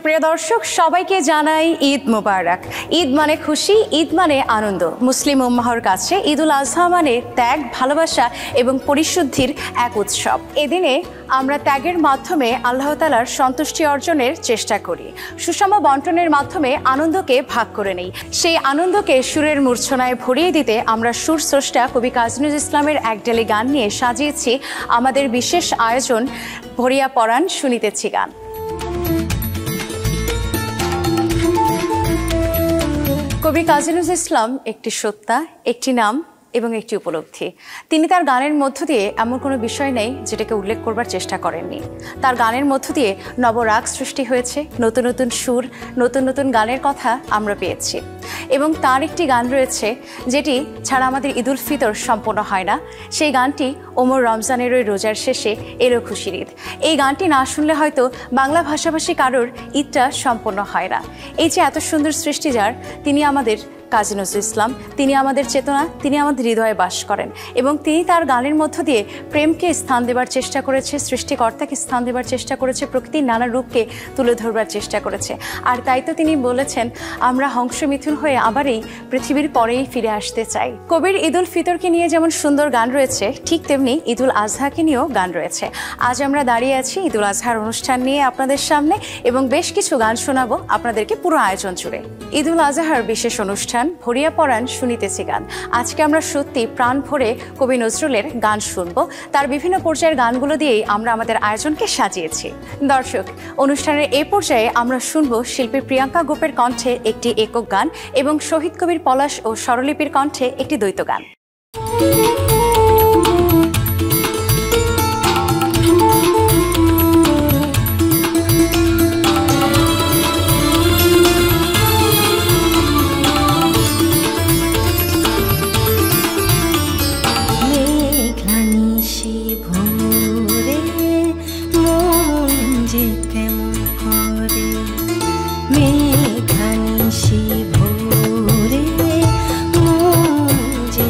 সুপ্রিয় দর্শক, সবাইকে জানাই ঈদ মোবারক। ঈদ মানে খুশি, ঈদ মানে আনন্দ। মুসলিম উম্মাহর কাছে ঈদুল আজহা মানে ত্যাগ, ভালোবাসা এবং পরিশুদ্ধির এক উৎসব। এদিনে আমরা ত্যাগের মাধ্যমে আল্লাহ তাআলার সন্তুষ্টি অর্জনের চেষ্টা করি, সুষম বন্টনের মাধ্যমে আনন্দকে ভাগ করে নেই। সেই আনন্দকে সুরের মূর্ছনায় ভরিয়ে দিতে আমরা সুর স্রষ্টা কবি কাজী নজরুল ইসলামের একডালি গান নিয়ে সাজিয়েছি আমাদের বিশেষ আয়োজন ভরিয়া পরাণ শুনিতেছি গান। কবি কাজী নজরুল ইসলাম একটি সত্তা, একটি নাম এবং একটি উপলব্ধি। তিনি তার গানের মধ্য দিয়ে এমন কোনো বিষয় নেই যেটাকে উল্লেখ করবার চেষ্টা করেননি। তার গানের মধ্য দিয়ে নবরাগ সৃষ্টি হয়েছে, নতুন নতুন সুর, নতুন নতুন গানের কথা আমরা পেয়েছি। এবং তার একটি গান রয়েছে যেটি ছাড়া আমাদের ঈদুল ফিতর সম্পন্ন হয় না। সেই গানটি ওমর রমজানের ওই রোজার শেষে এলো খুশির ঈদ। এই গানটি না শুনলে হয়তো বাংলা ভাষাভাষী কারোর ঈদটা সম্পন্ন হয় না। এই যে এত সুন্দর সৃষ্টি যার, তিনি আমাদের কাজী নজরুল ইসলাম, তিনি আমাদের চেতনা, তিনি আমাদের হৃদয়ে বাস করেন এবং তিনি তার গানের মধ্য দিয়ে প্রেমকে স্থান দেবার চেষ্টা করেছে, সৃষ্টিকর্তাকে স্থান দেবার চেষ্টা করেছে, প্রকৃতির নানা রূপকে তুলে ধরবার চেষ্টা করেছে। আর তাই তো তিনি বলেছেন, আমরা হংস মিথুন হয়ে আবার এই পৃথিবীর পরেই ফিরে আসতে চাই। কবির ঈদুল ফিতরকে নিয়ে যেমন সুন্দর গান রয়েছে, ঠিক তেমনি ঈদুল আজহাকে নিয়েও গান রয়েছে। আজ আমরা দাঁড়িয়ে আছি ঈদুল আজহার অনুষ্ঠান নিয়ে আপনাদের সামনে এবং বেশ কিছু গান শোনাবো আপনাদেরকে পুরো আয়োজন জুড়ে। ঈদুল আজহার বিশেষ অনুষ্ঠান ভরিয়া পরাণ শুনিতেছি গান। আজকে আমরা সত্যি প্রাণ ভরে কবি নজরুলের গান শুনবো। তার বিভিন্ন পর্যায়ের গানগুলো দিয়েই আমরা আমাদের আয়োজনকে সাজিয়েছি। দর্শক, অনুষ্ঠানের এই পর্যায়ে আমরা শুনবো শিল্পী প্রিয়াঙ্কা গোপের কণ্ঠে একটি একক গান এবং শহীদ কবির পলাশ ও স্বরলিপির কণ্ঠে একটি দ্বৈত গান। মেঘানিশি ভোরে মন যে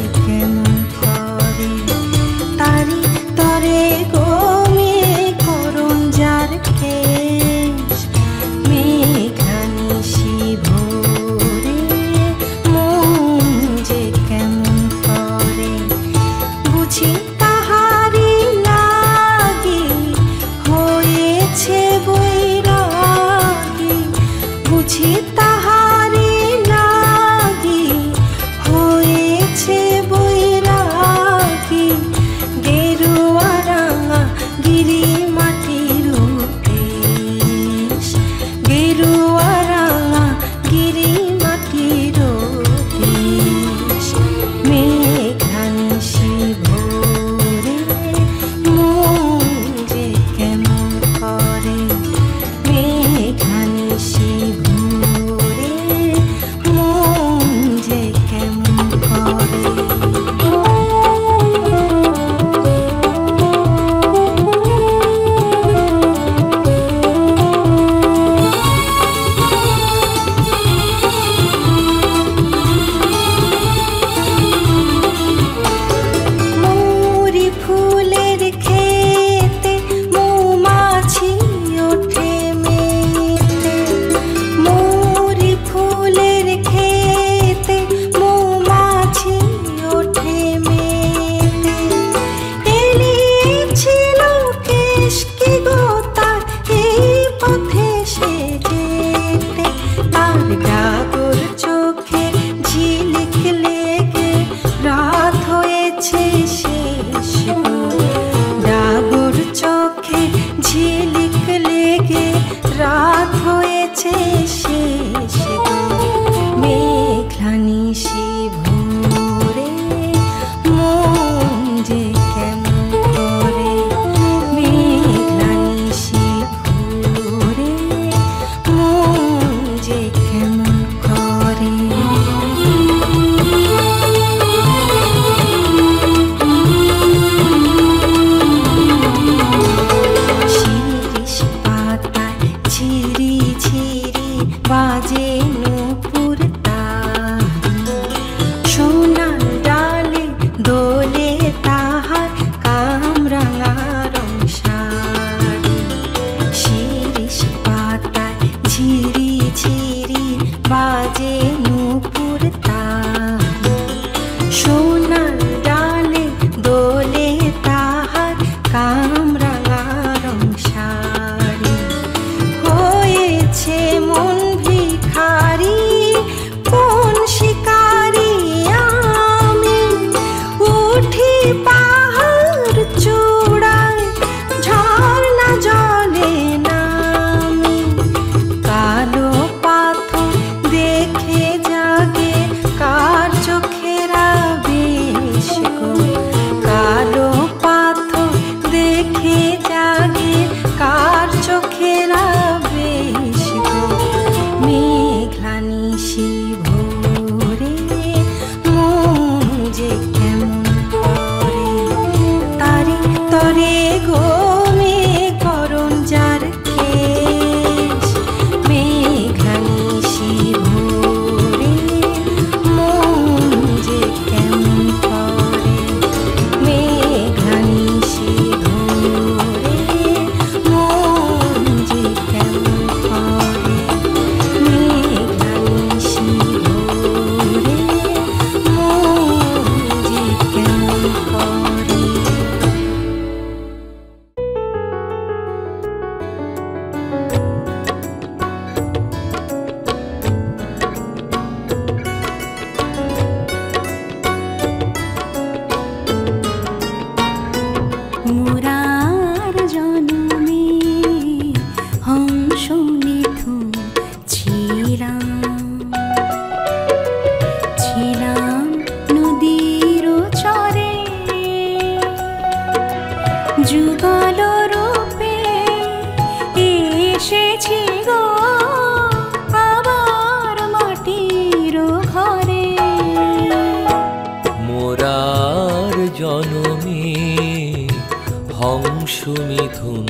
হংস মিথুন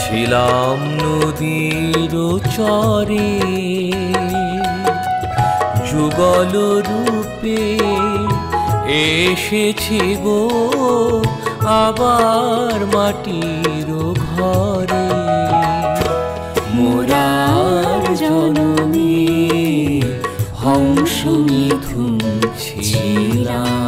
ছিলাম নদীর চরে যুগল রূপে এসেছি গো আবার মাটির ঘরে মোরার জনমে হংস মিথুন ছিলাম।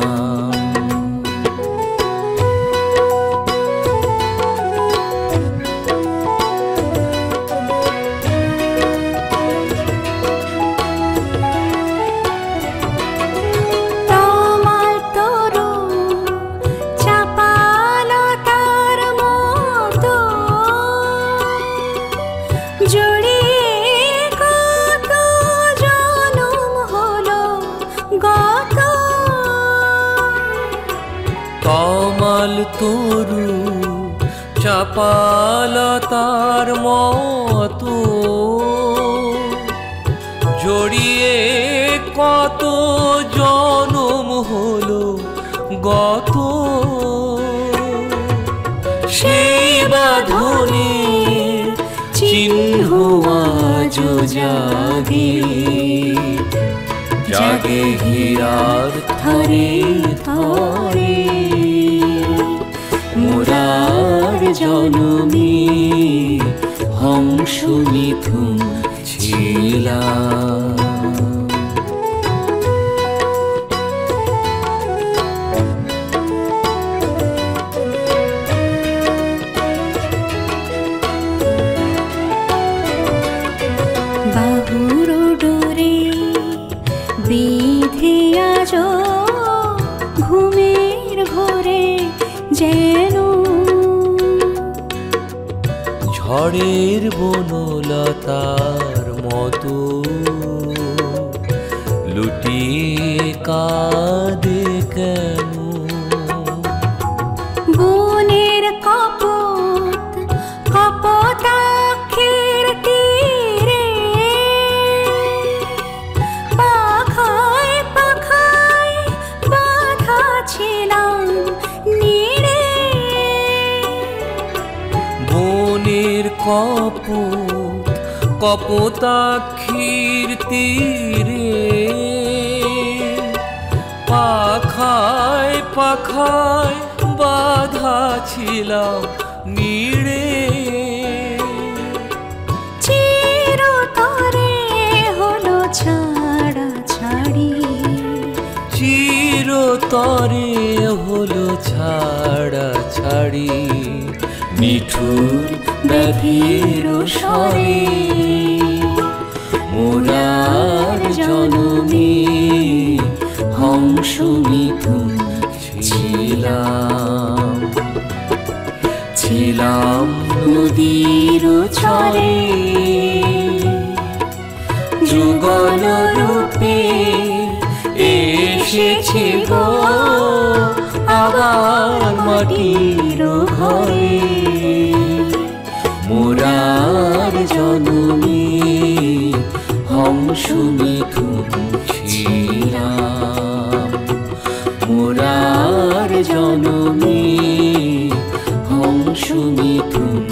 তরু চাপালতার মতো জড়িয়ে কত জনম হলো গত সেই বাঁধনের চিহ্ন আজ জাগে জাগে হীরার থরে থরে মোরার জনমে হংস মিথুন ছিলাম। বাহুর ডোরে বিধে আজ ঘুমের ঘরে যেন ঝড়ের বনলতার মতো লুটিয়ে কাঁদে কেন বনের কপোত কপোতাক্ষের তীরে পাখায় পাখায় বাঁধা ছিলাম নীড়ে বনের কপোতাক্ষীর তীরে পাখায় পাখায় বাঁধা ছিলাম নীড়ে চিরতরে হলো ছাড়া ছাড়ি চিরতরে হলো ছাড়া ছাড়ি নিঠুর ব্যাধির স্বরে মোরার জনমে হংস মিথুন ছিলাম ছিলাম নদীর চরে যুগল রূপে এসেছি গো আবার মাটির ঘরে মোরার জনমে হংস মিথুন ছিলাম মোরার জনমে হংস মিথুন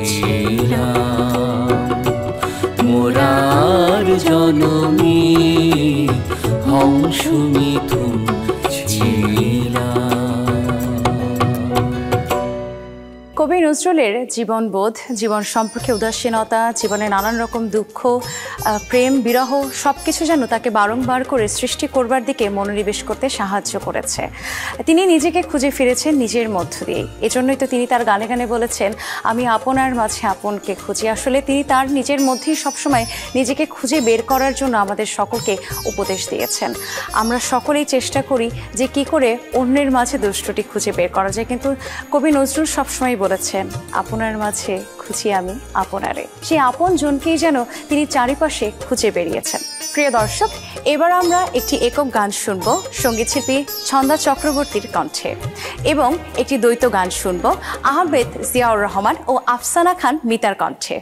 ছিলাম মোরার জনমে হংস মিথুন ছিলাম। কবি নজরুলের জীবনবোধ, জীবন সম্পর্কে উদাসীনতা, জীবনে নানান রকম দুঃখ, প্রেম, বিরহ সবকিছু যেন তাকে বারংবার করে সৃষ্টি করবার দিকে মনোনিবেশ করতে সাহায্য করেছে। তিনি নিজেকে খুঁজে ফিরেছেন নিজের মধ্য দিয়ে। এজন্যই তো তিনি তার গানে গানে বলেছেন, আমি আপনার মাঝে আপনকে খুঁজি। আসলে তিনি তার নিজের মধ্যেই সবসময় নিজেকে খুঁজে বের করার জন্য আমাদের সকলকে উপদেশ দিয়েছেন। আমরা সকলেই চেষ্টা করি যে কি করে অন্যের মাঝে দুষ্টটি খুঁজে বের করা যায়, কিন্তু কবি নজরুল সবসময় বলেছেন, আপনার মাঝে খুঁজি আমি আপনারে। সেই আপন জনকেই যেন তিনি চারিপাশে খুঁজে বেরিয়েছেন। প্রিয় দর্শক, এবার আমরা একটি একক গান শুনব সঙ্গীত শিল্পী ছন্দা চক্রবর্তীর কণ্ঠে, এবং একটি দ্বৈত গান শুনব আহমেদ জিয়াউর রহমান ও আফসানা খান মিতার কণ্ঠে।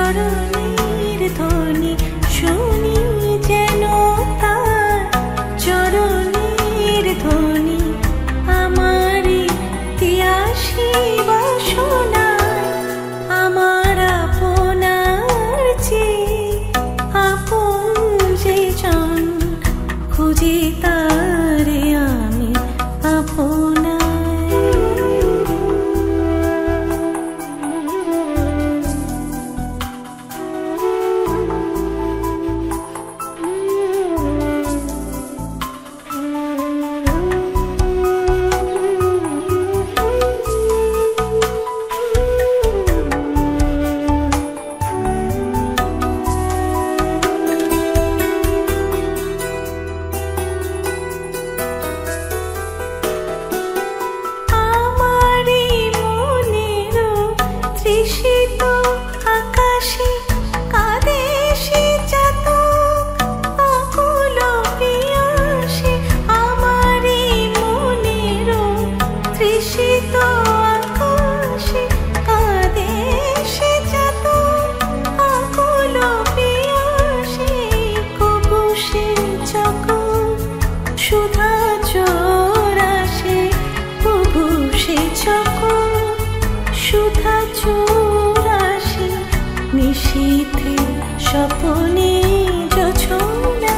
চরণের ধ্বনি শুনি যেন তার চরণের ধ্বনি আমারই তিয়াসী বাসনায় আমার আপনার চেয়ে আপন যে জন খুঁজি তারে আমি আপনায়। স্বপনে জোছনা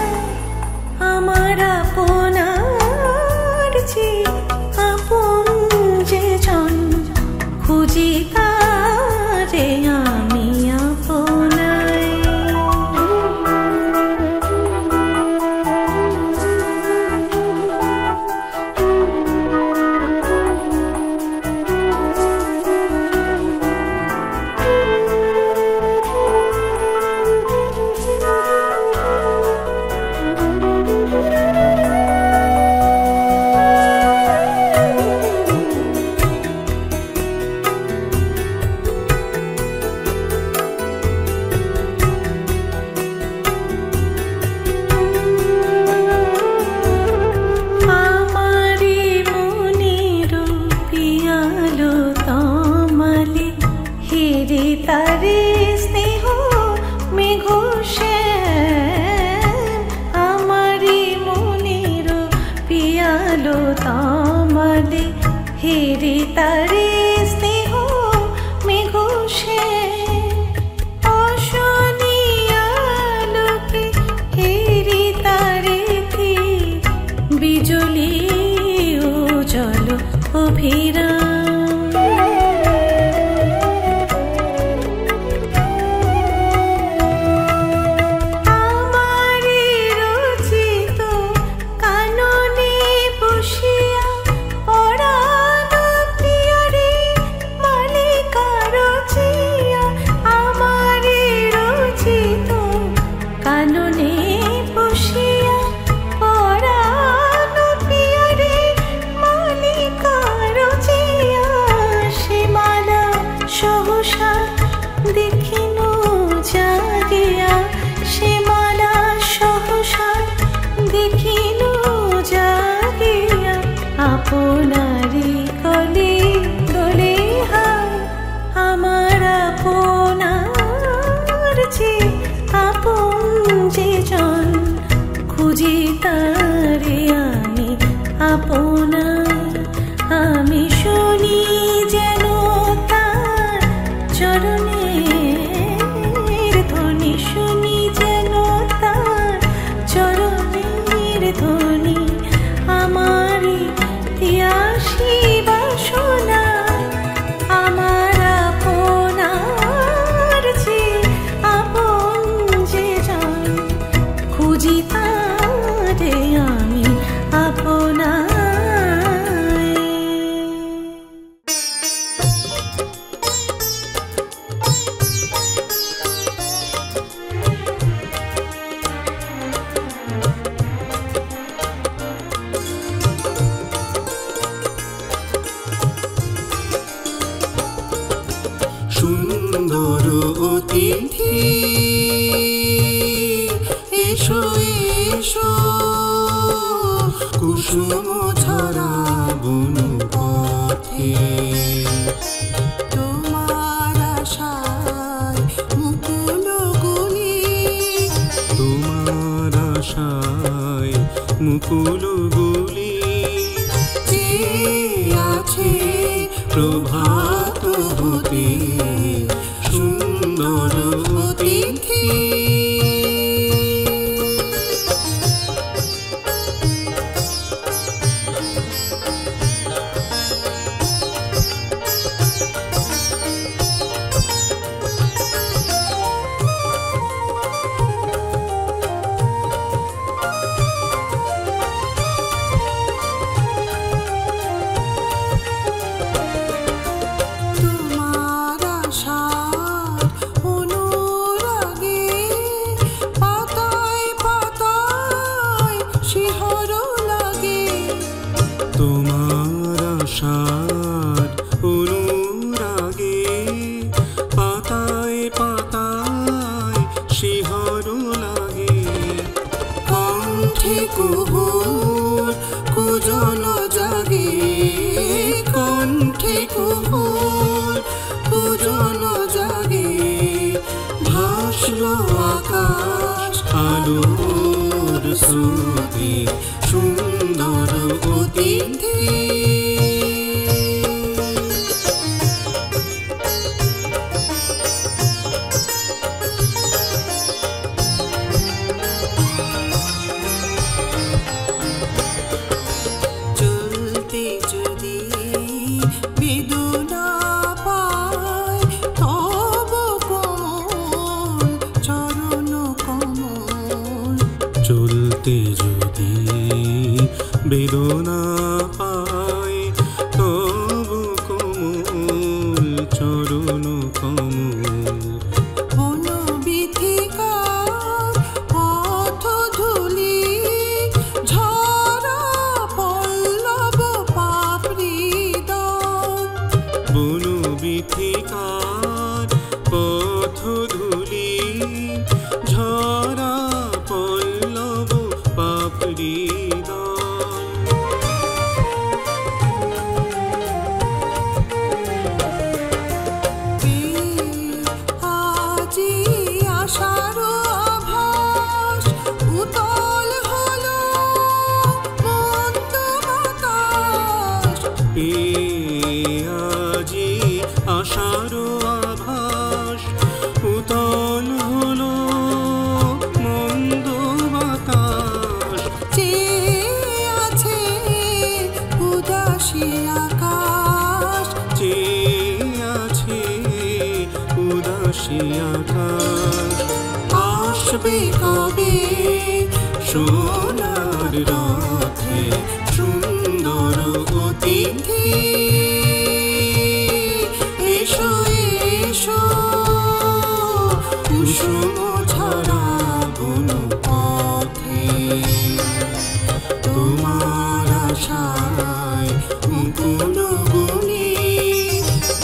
আমার আপনার যে আপন যে জন খুঁজি তারে আমি আপনায়। তারে স্নেহ মেঘো শ্যাম আমারি মনের পিয়ালো তামালে হেরে তারে স্নেহ মেঘো শ্যাম অশনি আলোকে হেরি তারে বিজলি ও জল অভিরাম আপনারি কলে দোলে হায় আমার আপনার যে আপন যে জন খুঁজি তারে আমি আপনায়। আমি শুনি যেন তার চরণের ধ্বনি শুনি যেন তার চরণের ধ্বনি আমারই তিয়াসী বাসনায় আমার আপনার যে আপন যে জন খুঁজি তারে আমি আপনায়। সুন্দর অতিথি এসো এসো কুসুম ঝরা বন পথে তোমার আশায় মুখে ফুলগুলি চেয়ে আছে প্রভাত হতে সুন্দর অতিথি। কুজন জাগে কণ্ঠে কুহুর কুজন জাগে ভাসল আকাশ আলোর স্রোতে সুন্দর অতিথি। যদি বেদনা পায় তবু কোমল চরণ কমল বনবিথিকার পথ ধুলি ঝরা পল্লব পাপড়ি দল বনবিথিকার পথ ধুলি ঝরা পল্লব পাপড়ি আশারো আভাস উতল হলো মন্দ বাতাস চেয়ে আছে উদাসী আকাশ চেয়ে আছে উদাসী আকাশ আসবে কবে সোনার রথে সুন্দর অতিথি। এসো এসো কুসুম ছড়া বন পথে তোমার আশায় মুকুল বনে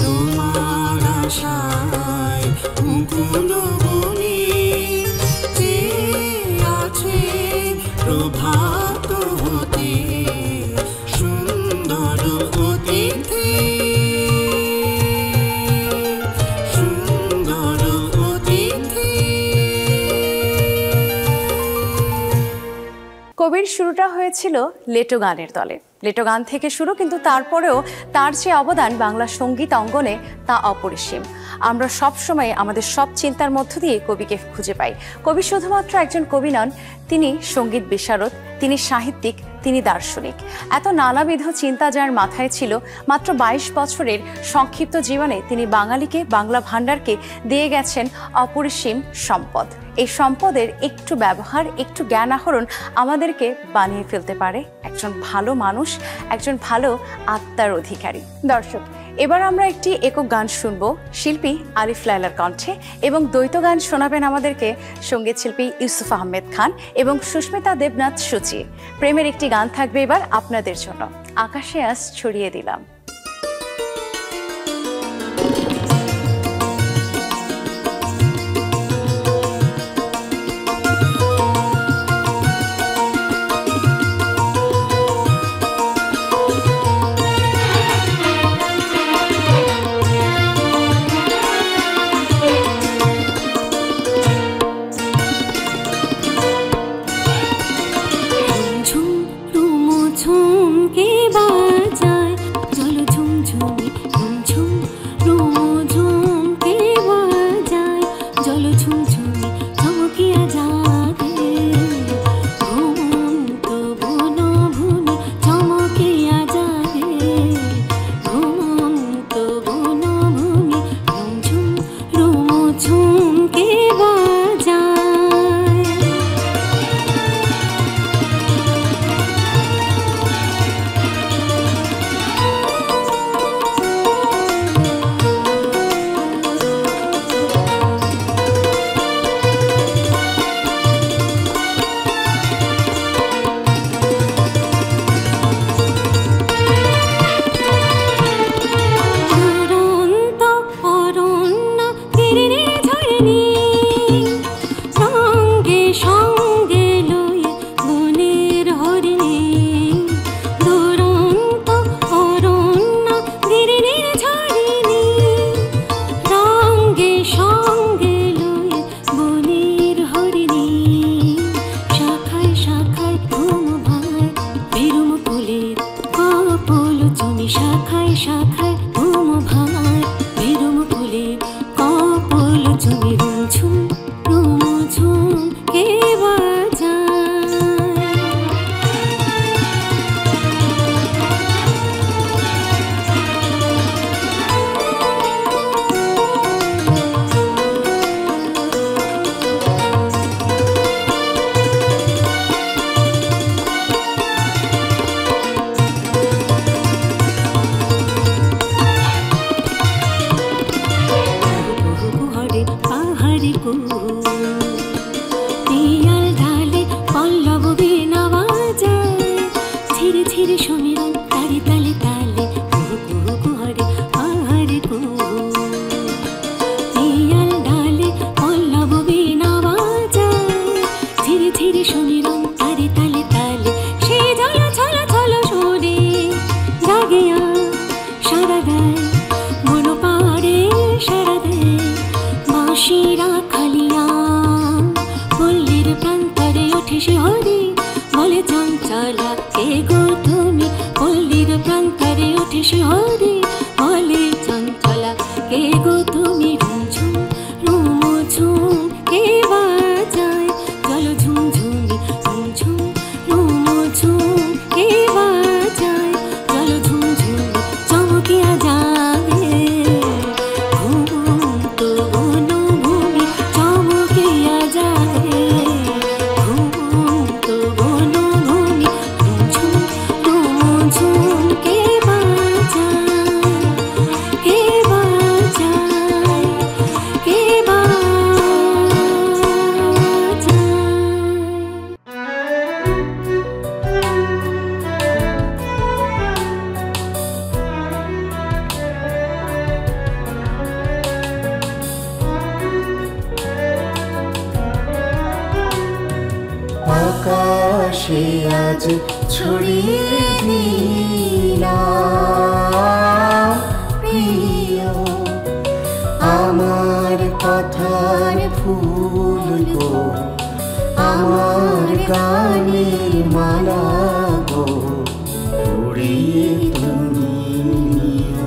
তোমার আশায় মুকুল বনে চেয়ে আছে প্রভাত হতে সুন্দর অতিথি। কবির শুরুটা হয়েছিল লেটো গানের দলে। লেটো গান থেকে শুরু, কিন্তু তারপরেও তার যে অবদান বাংলা সঙ্গীত অঙ্গনে তা অপরিসীম। আমরা সব সময় আমাদের সব চিন্তার মধ্য দিয়ে কবিকে খুঁজে পাই। কবি শুধুমাত্র একজন কবি নন, তিনি সঙ্গীত বিশারদ, তিনি সাহিত্যিক, তিনি দার্শনিক। এত নানাবিধ চিন্তা যার মাথায় ছিল, মাত্র 22 বছরের সংক্ষিপ্ত জীবনে তিনি বাঙালিকে, বাংলা ভাণ্ডারকে দিয়ে গেছেন অপরিসীম সম্পদ। এই সম্পদের একটু ব্যবহার, একটু জ্ঞান আহরণ আমাদেরকে বানিয়ে ফেলতে পারে একজন ভালো মানুষ, একজন ভালো আত্মার অধিকারী। দর্শক, এবার আমরা একটি একক গান শুনব শিল্পী আলিফ লায়লার কণ্ঠে, এবং দ্বৈত গান শোনাবেন আমাদেরকে সঙ্গীত শিল্পী ইউসুফ আহমেদ খান এবং সুস্মিতা দেবনাথ সূচি। প্রেমের একটি গান থাকবে এবার আপনাদের জন্য, আকাশে আজ ছড়িয়ে দিলাম। জমি রুমঝুম রুমঝুম কে বাজায় পাহাড়ি পিয়াল ঢালে পল্লব বীণা বাজায় ধীরে ধীরে সমীরণ তারি তালে তালে কুহরে পাহাড়ি পিয়াল ঢালে পল্লব বীণা বাজায় ধীরে ধীরে সমীরণ তারি তালে তালে সে ঝলা ঝলা ঝলা সরে জাগিয়া সারা দেয় মন পাড়ে সারা দেয় বাঁশিরা খালিয়া পল্লীর প্রান্তরে ওঠে সে হরি বলে চঞ্চলা কে গো তুমি পল্লীর প্রান্তরে ওঠে সে হরি বলে চঞ্চলা কে গো তুমি রুমঝুম রুমঝুম কে বাজায় চলো ঝুমঝুমি ঝুমঝুম রুমঝুম কে বাজায় চলো ঝুমঝুমি চমকিয়া যাবে ঘুমন্ত বনভূমি চমকিয়া যাবে ঘুমন্ত বনভূমি ঝুমঝুম রুমঝুম কে বাজায় কে বাজায় কে আকাশে আজ ছড়িয়ে দিলাম প্রিয় আমার কথার ফুল গো আমার গানের মালা গো উড়িয়ে তুমি নিও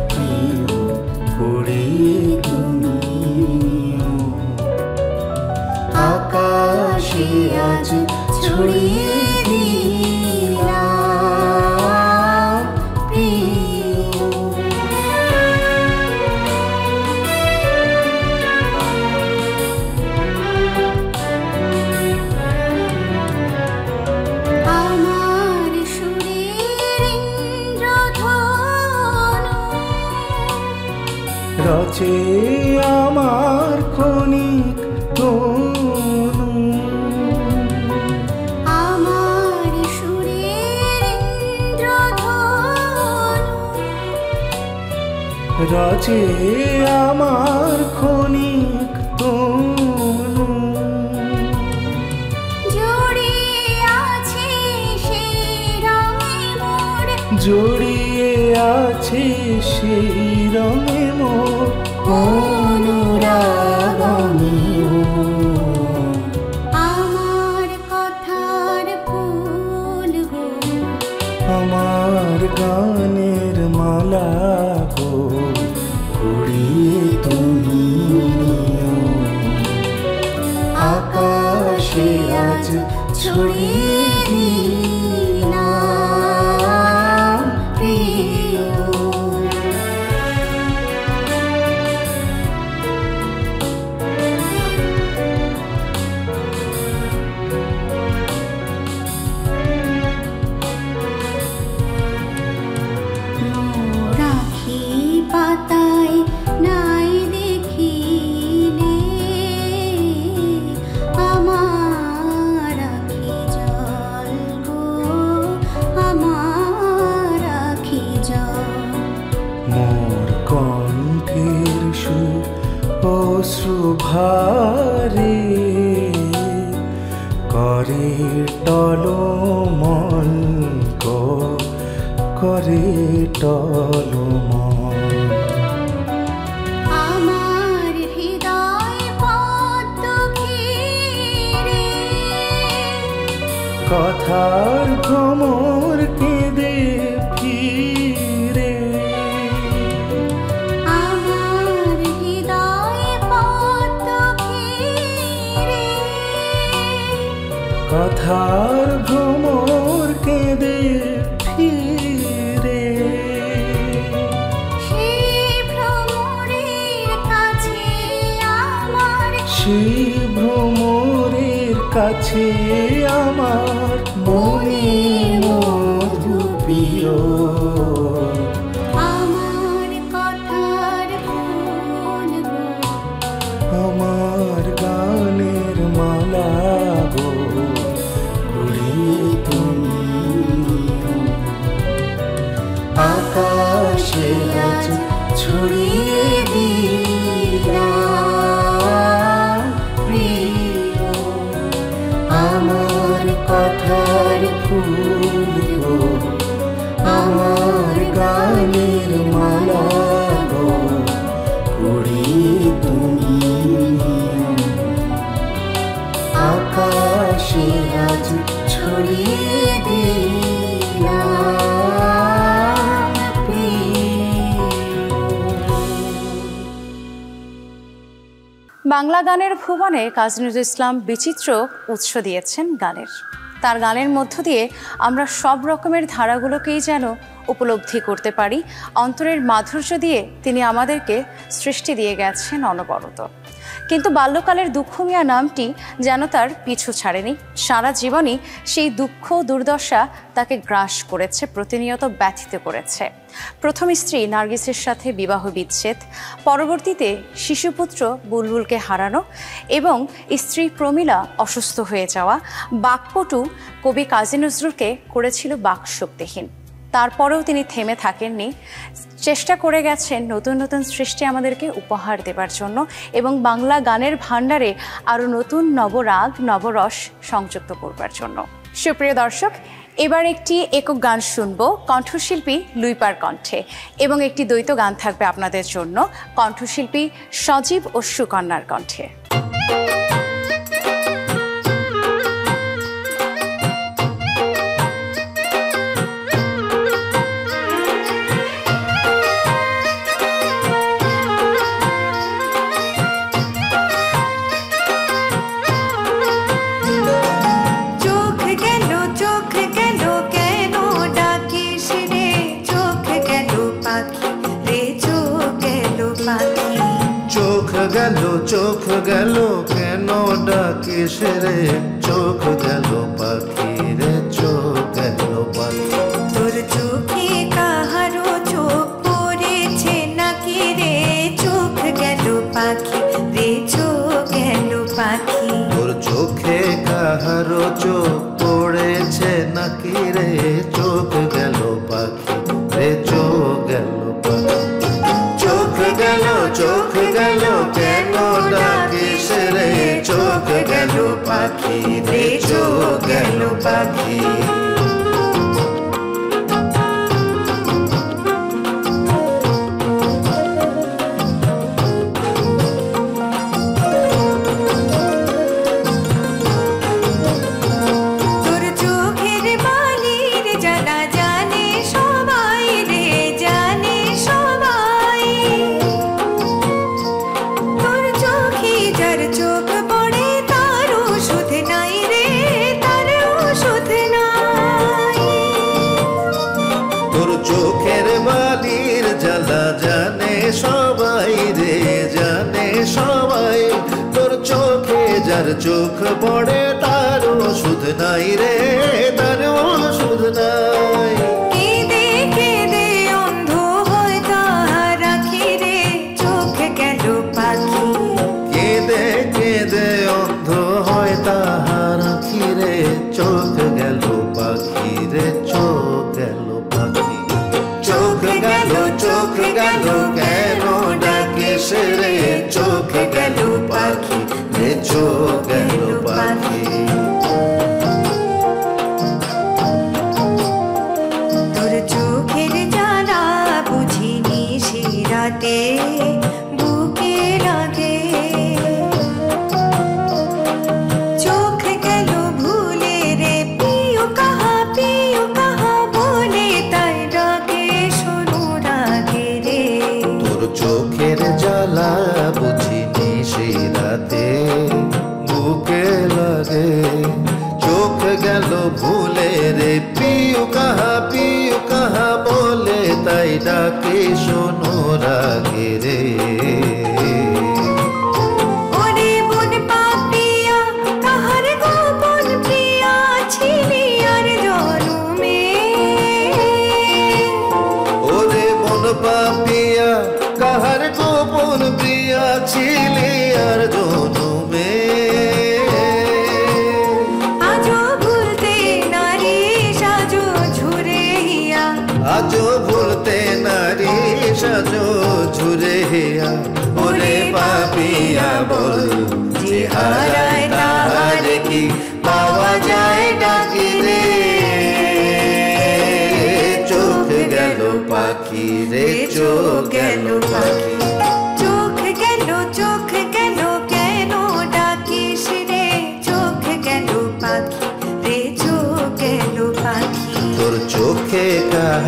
প্রিয় উড়িয়ে তুমি নিও আকাশে আজ ছড়িয়ে দিলাম প্রিয় আমার সুরের ইন্দ্রধনু রচে আমার ক্ষণিক তনু আমার সুরের ইন্দ্রধনু রচে আমার ক্ষণিক তনু জড়িয়ে আছে সেই রঙে মোর জড়িয়ে আছে সেই রঙে মোর অনুরাগনীয় আমার কথার ফুল গো আমার গানের মালা গো কুড়িয়ে তুমি নিও আকাশে আজ ছড়িয়ে দিলাম প্রিয় রাখি পাতায় নাই দেখিলে আমার আখি জল গো আমার আখি জল মোর কণ্ঠের সুর অশ্রু ভারে করে টলমল গো করে টলমল আমার হৃদয় পদ্ম ঘিরে কথার ভ্রমর কেঁদে ফিরে আমার হৃদয় পদ্ম কথার ভ্রমর কেঁদে ফিরে সেই ভ্রমরের কাছে আমার সেই ভ্রমরের কাছে আমার মনে মধু প্রিয় আমার কথার ফুল গো আমার গানের মালা গো ঘুরিয়ে তুমি আকাশে আজ ছড়িয়ে দিলাম প্রিয় আমার কথার ফুল গো আমার গানের মালা গো ঘুরিয়ে তুমি আকাশে আজ ছড়িয়ে দিলাম প্রিয়। বাংলা গানের ভুবনে কাজী নজরুল ইসলাম বিচিত্র উৎস দিয়েছেন গানের। তার গানের মধ্য দিয়ে আমরা সব রকমের ধারাগুলোকেই যেন উপলব্ধি করতে পারি। অন্তরের মাধুর্য দিয়ে তিনি আমাদেরকে সৃষ্টি দিয়ে গেছেন অনবরত। কিন্তু বাল্যকালের দুঃখ মিয়া নামটি যেন তার পিছু ছাড়েনি। সারা জীবনই সেই দুঃখ দুর্দশা তাকে গ্রাস করেছে, প্রতিনিয়ত ব্যথিত করেছে। প্রথম স্ত্রী নার্গিসের সাথে বিবাহ বিচ্ছেদ, পরবর্তীতে শিশুপুত্র বুলবুলকে হারানো এবং স্ত্রী প্রমীলা অসুস্থ হয়ে যাওয়া বাকপটু কবি কাজী নজরুলকে করেছিল বাকশক্তিহীন। তারপরেও তিনি থেমে থাকেননি, চেষ্টা করে গেছেন নতুন নতুন সৃষ্টি আমাদেরকে উপহার দেবার জন্য এবং বাংলা গানের ভাণ্ডারে আরও নতুন নবরাগ নবরস সংযুক্ত করবার জন্য। সুপ্রিয় দর্শক, এবার একটি একক গান শুনব কণ্ঠশিল্পী লুইপার কণ্ঠে এবং একটি দ্বৈত গান থাকবে আপনাদের জন্য কণ্ঠশিল্পী সজীব ও সুকন্যার কণ্ঠে। চোখ গেল কেন ডাকিস রে, চোখ গেল পাখি রে, চোখ গেল পাখি। তোর চোখে কাহারো চোখ পড়েছে নাকি রে, চোখ গেল পাখি রে, চোখ গেল পাখি। তোর চোখে কাহারো চোখ পড়েছে নাকি রে, চোখ গেল পাখি রে, চোখ গেল পাখি। চোখ গেল কেন ডাকিস রে, চোখ গেল পাখি রে, চোখ গেল পাখি। তোর চোখের বালির জ্বালা জানে সবাই রে, জানে সবাই। তোর চোখে যার চোখ পড়ে তার ওষুধ নাই রে, তার ওষুধ নাই। তোর চোখের বালির জ্বালা জানে সবাই রে, জানে সবাই। তোর চোখে যার চোখ পড়ে তার ওষুধ নাই রে, তার ওষুধ নাই। কেঁদে কেঁদে অন্ধ হয় তাহার আখি রে, চোখ গেল পাখি। কেঁদে কেঁদে অন্ধ হয় তাহার আখি রে, চোখ গেল পাখি রে, চোখ গেল পাখি। চোখ গেল কেন ডাকিস রে, চোখ গেল পাখি রে, চোখ গেল পাখি। তোর চোখের জ্বালা বুঝিনি সে রাতে বুকে লাগে। চোখ গেল ভুলে রে, পিও কাহা বলে তাই ডাকে শোনো রাগে রে। তোর চোখের জ্বালা বুঝিনি সেই রাতে বুকে লাগে। চোখ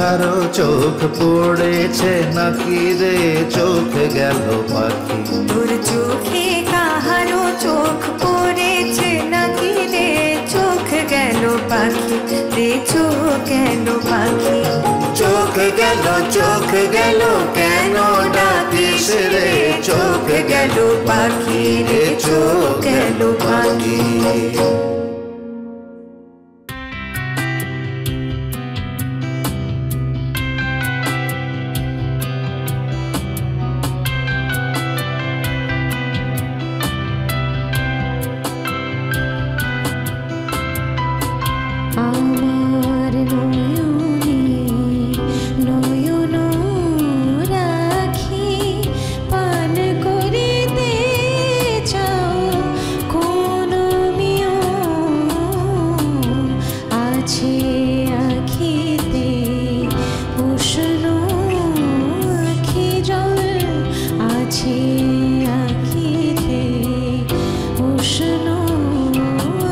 কাহারো চোখ পড়েছে নাকি রে চোখ গেল পাখি তোর চোখে কাহারো চোখ পড়েছে নাকি রে চোখ গেল পাখি রে চোখ গেল পাখি চোখ গেল কেন ডাকিস রে চোখ গেল পাখি রে চোখ গেল পাখি আমার নয়নে নয়ন রাখি পান করিতে চাও কোন মিও আছে আখিতে উষ্ণ আখি জল আছে আখিতে উষ্ণ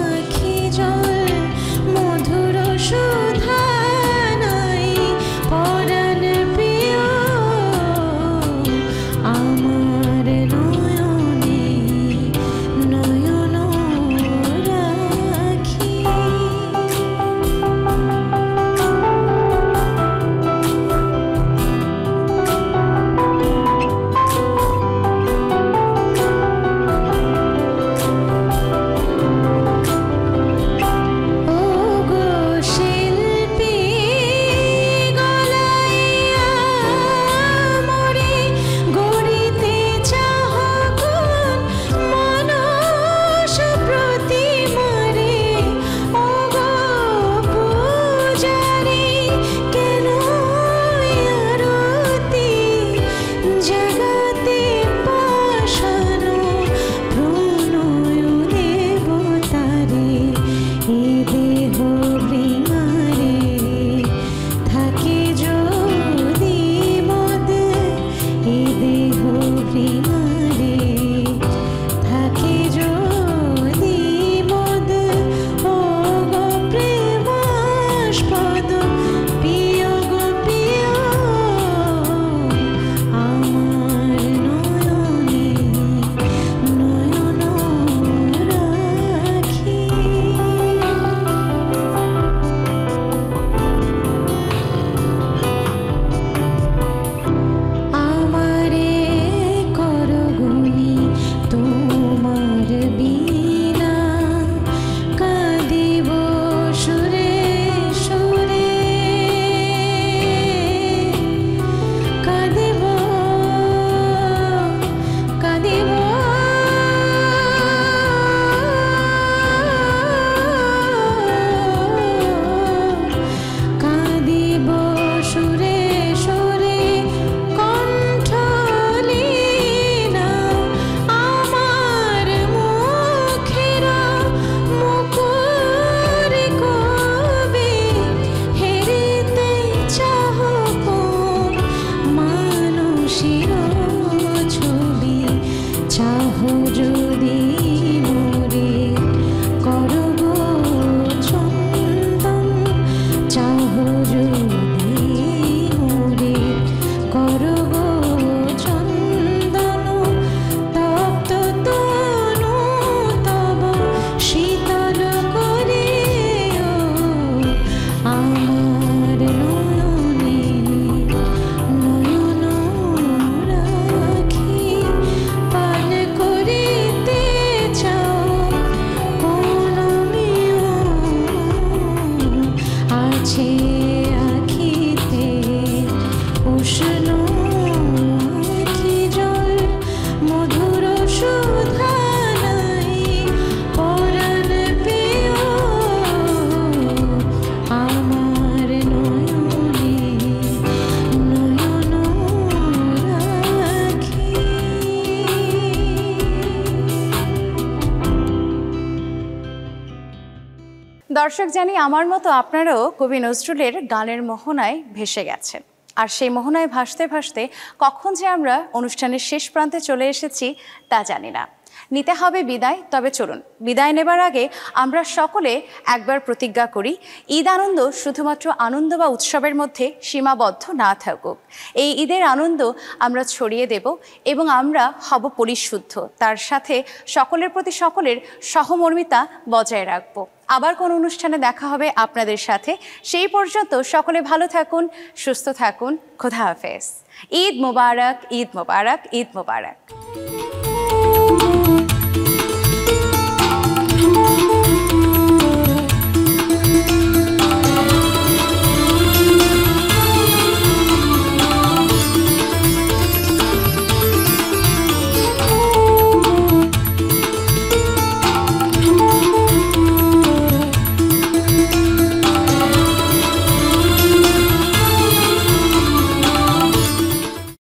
আখি জল মধুর সুধা নাই পরাণ প্রিয় আমার নয়নে নয়ন রাখি ওগো শিল্পী গলাইয়া মরে গড়িতে চাহ কোন মনস প্রতিমারে ওগো পূজারি কেন আরতি জগতে পাশানো প্রণয় দেবতারে এ দেহ বৃঙারে থাকে যদি মদ এ দেহ বৃঙারে থাকে যদি মদ ও গো প্রেমাস্পদ প্রিয় গো প্রিয় আমার নয়নে নয়ন রাখি আমারে করগুনি তোমার বিনা কাঁদিব সুরে সুরে কাঁদিব কাঁদিব কাঁদিব সুরে সুরে কণ্ঠ লীনা আমার মুখের মুকুর কবে হেরিতে চাহ কোন মানুষের ছবি চাহ যদি মোরে করব চন্দন চাহ যদি মোরে করব চন্দন তপ্ত তনু তব শীতল করে আমার নয়নে নয়ন রাখি পান করিতে চাও কোন মিও আছে আখিতে উষ্ণ আখি জল মধুর সুধা নাই পরাণ প্রিয় আমার নয়নে নয়ন রাখি দর্শক জানি আমার মতো আপনারাও কবি নজরুলের গানের মোহনায় ভেসে গেছেন। আর সেই মোহনায় ভাসতে ভাসতে কখন যে আমরা অনুষ্ঠানের শেষ প্রান্তে চলে এসেছি তা জানি না। নিতে হবে বিদায়। তবে চলুন বিদায় নেবার আগে আমরা সকলে একবার প্রতিজ্ঞা করি, ঈদ আনন্দ শুধুমাত্র আনন্দ বা উৎসবের মধ্যে সীমাবদ্ধ না থাকুক। এই ঈদের আনন্দ আমরা ছড়িয়ে দেব এবং আমরা হব পরিশুদ্ধ, তার সাথে সকলের প্রতি সকলের সহমর্মিতা বজায় রাখব। আবার কোন অনুষ্ঠানে দেখা হবে আপনাদের সাথে। সেই পর্যন্ত সকলে ভালো থাকুন, সুস্থ থাকুন। খোদা হাফেজ। ঈদ মোবারক, ঈদ মোবারক, ঈদ মোবারক।